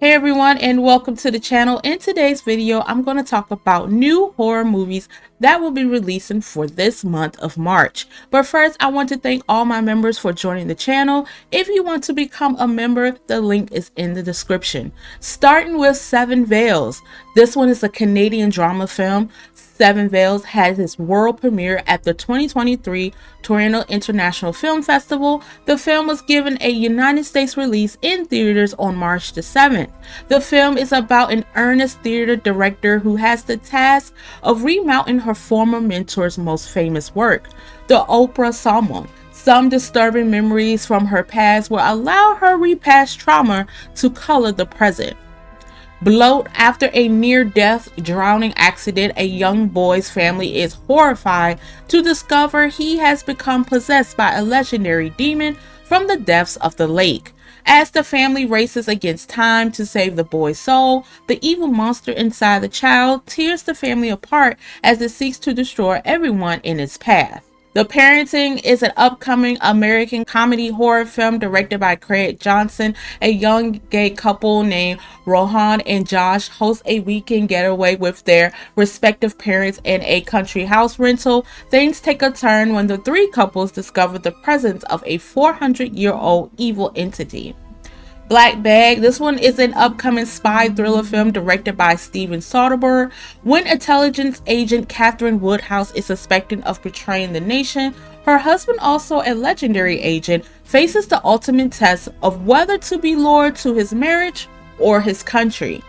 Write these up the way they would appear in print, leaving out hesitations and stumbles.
Hey everyone, and welcome to the channel. In today's video, I'm going to talk about new horror movies that will be releasing for this month of March. But first, I want to thank all my members for joining the channel. If you want to become a member, the link is in the description. Starting with Seven Veils. This one is a Canadian drama film. Seven Veils had its world premiere at the 2023 Toronto International Film Festival. The film was given a United States release in theaters on March the 7th. The film is about an earnest theater director who has the task of remounting her former mentor's most famous work, the opera Salmon. Some disturbing memories from her past will allow her repressed trauma to color the present. Bloat. After a near-death drowning accident, a young boy's family is horrified to discover he has become possessed by a legendary demon from the depths of the lake. As the family races against time to save the boy's soul, the evil monster inside the child tears the family apart as it seeks to destroy everyone in its path. The Parenting is an upcoming American comedy horror film directed by Craig Johnson. A young gay couple named Rohan and Josh host a weekend getaway with their respective parents in a country house rental. Things take a turn when the three couples discover the presence of a 400-year-old evil entity. Black Bag. This one is an upcoming spy thriller film directed by Steven Soderbergh. When intelligence agent Catherine Woodhouse is suspected of betraying the nation, her husband, also a legendary agent, faces the ultimate test of whether to be loyal to his marriage or his country.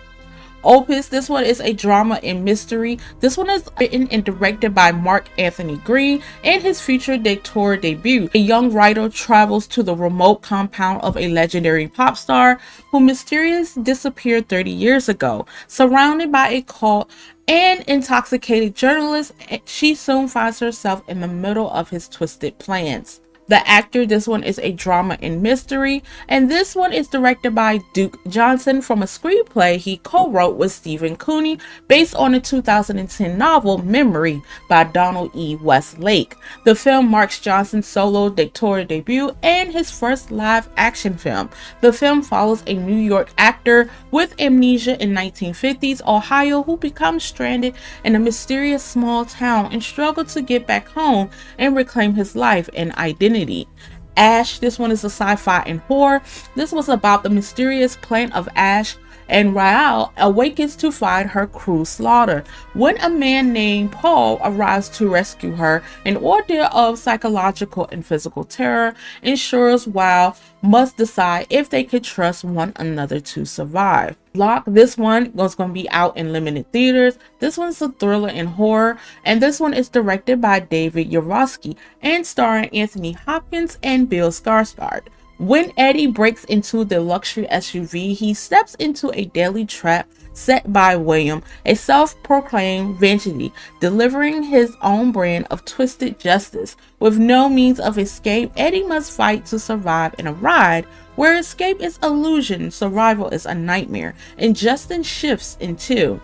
Opus. This one is a drama and mystery. This one is written and directed by Mark Anthony Green and his feature directorial debut. A young writer travels to the remote compound of a legendary pop star who mysteriously disappeared 30 years ago. Surrounded by a cult and intoxicated journalists, she soon finds herself in the middle of his twisted plans. The Actor. This one is a drama and mystery, and this one is directed by Duke Johnson from a screenplay he co-wrote with Stephen Cooney based on a 2010 novel Memory by Donald E. Westlake. The film marks Johnson's solo directorial debut and his first live action film. The film follows a New York actor with amnesia in 1950s Ohio who becomes stranded in a mysterious small town and struggles to get back home and reclaim his life and identity. Ash. This one is a sci-fi and horror. This was about the mysterious plant of ash, and Rael awakens to find her crew slaughtered. When a man named Paul arrives to rescue her, an ordeal of psychological and physical terror ensures Rael must decide if they could trust one another to survive. Lock. This one is going to be out in limited theaters. This one's a thriller and horror, and this one is directed by David Yarovsky and starring Anthony Hopkins and Bill Skarsgård. When Eddie breaks into the luxury SUV, he steps into a deadly trap set by William, a self-proclaimed vigilante, delivering his own brand of twisted justice. With no means of escape, Eddie must fight to survive in a ride where escape is illusion, survival is a nightmare, and justice shifts in two.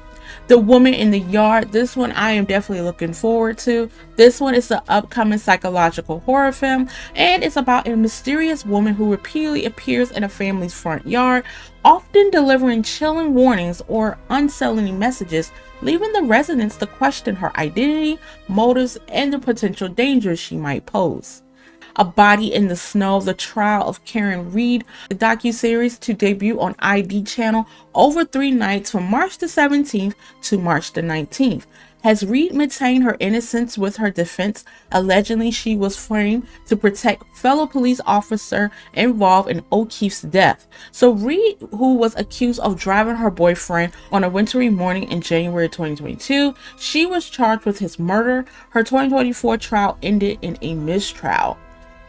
The Woman in the Yard. This one I am definitely looking forward to. This one is the upcoming psychological horror film, and it's about a mysterious woman who repeatedly appears in a family's front yard, often delivering chilling warnings or unsettling messages, leaving the residents to question her identity, motives, and the potential dangers she might pose. A Body in the Snow. The Trial of Karen Reed, the docuseries to debut on ID channel over 3 nights from March the 17th to March the 19th. Has Reed maintained her innocence with her defense? Allegedly, she was framed to protect fellow police officer involved in O'Keefe's death. So Reed, who was accused of driving her boyfriend on a wintry morning in January 2022, she was charged with his murder. Her 2024 trial ended in a mistrial.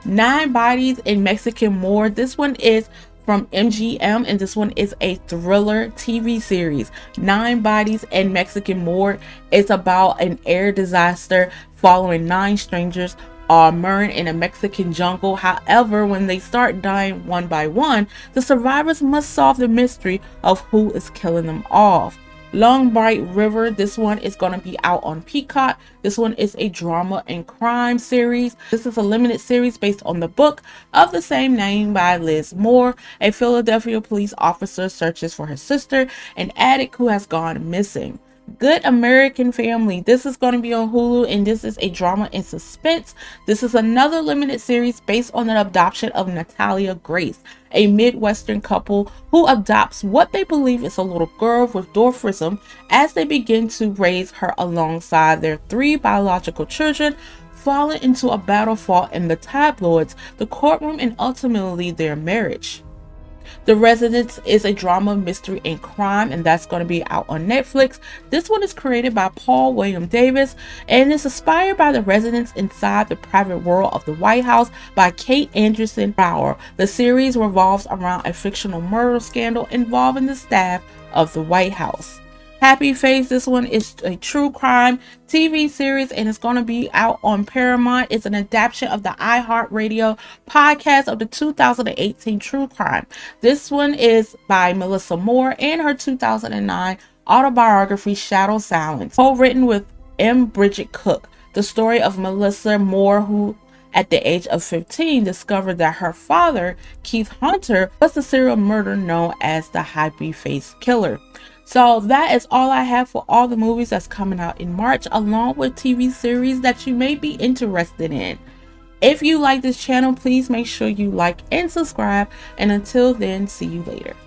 9 Bodies in Mexican Morgue. This one is from MGM, and this one is a thriller TV series. 9 Bodies in Mexican Morgue is about an air disaster following 9 strangers are murdered in a Mexican jungle. However, when they start dying one by one, the survivors must solve the mystery of who is killing them off. Long Bright River, this one is going to be out on Peacock. This one is a drama and crime series. This is a limited series based on the book of the same name by Liz Moore. A Philadelphia police officer searches for his sister, an addict who has gone missing. Good American Family, this is going to be on Hulu, and this is a drama and suspense. This is another limited series based on the adoption of Natalia Grace, a Midwestern couple who adopts what they believe is a little girl with dwarfism as they begin to raise her alongside their 3 biological children, falling into a battle fought in the tabloids, the courtroom, and ultimately their marriage. The Residence is a drama, mystery, and crime, and that's going to be out on Netflix. This one is created by Paul William Davis and is inspired by The Residence Inside the Private World of the White House by Kate Anderson Bauer. The series revolves around a fictional murder scandal involving the staff of the White House. Happy Face, this one is a true crime TV series and it's going to be out on Paramount. It's an adaptation of the iHeartRadio podcast of the 2018 true crime. This one is by Melissa Moore and her 2009 autobiography Shadow Silence, co-written with M. Bridget Cook. The story of Melissa Moore, who at the age of 15 discovered that her father, Keith Hunter, was the serial murderer known as the Happy Face Killer. So that is all I have for all the movies that's coming out in March, along with TV series that you may be interested in. If you like this channel, please make sure you like and subscribe. And until then, see you later.